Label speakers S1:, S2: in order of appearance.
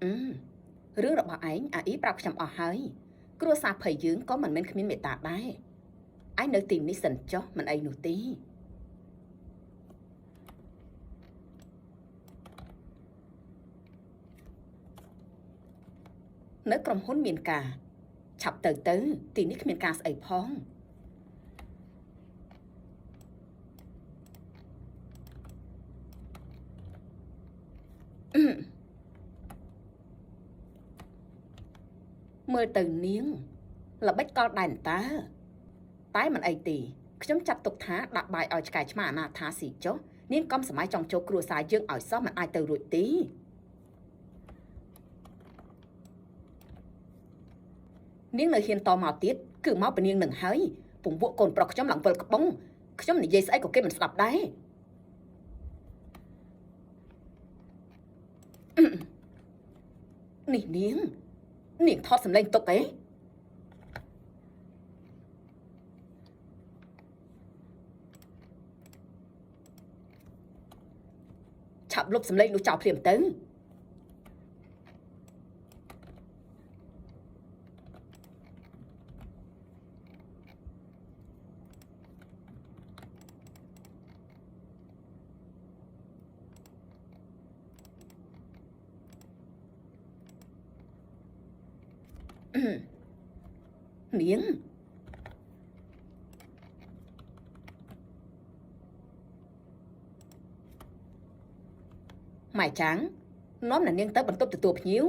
S1: រឿងរបស់ឯងអាអ៊ីប្រាប់ខ្ញុំអស់ហើយគ្រួសារភ័យយើងក៏មិនមែនគ្មានមេត្តាដែរឯងនៅទីនេះសិនចុះមិនអីនោះទេនៅក្រុមហ៊ុនមានការឆាប់ទៅទីនេះគ្មានការស្អីផងមើលទៅនាងល្បិចកលដែនតាតែមិនអីទេខ្ញុំចាត់ទុកថាដាក់បាយឲ្យឆ្កែឆ្មាអនាថាស៊ីចុះនាងកុំសម័យចង់ចូលគ្រួសារយើងឲ្យសោះមិនអាចទៅរួចទេនាងនៅហ៊ានតមកទៀតគឺមកពីនាងនឹងហើយពងពួកកូនប្រុសខ្ញុំឡើងវិលក្បងខ្ញុំនិយាយស្អីក៏គេមិនស្ដាប់ដែរនេះនាងថតសម្លេងទុកឯងឆាប់លុបសម្លេងនោះចោលភ្លាមទៅនាងម៉ែចាំងនាំនាងទៅបន្ទប់ទទួលភ្ញៀវ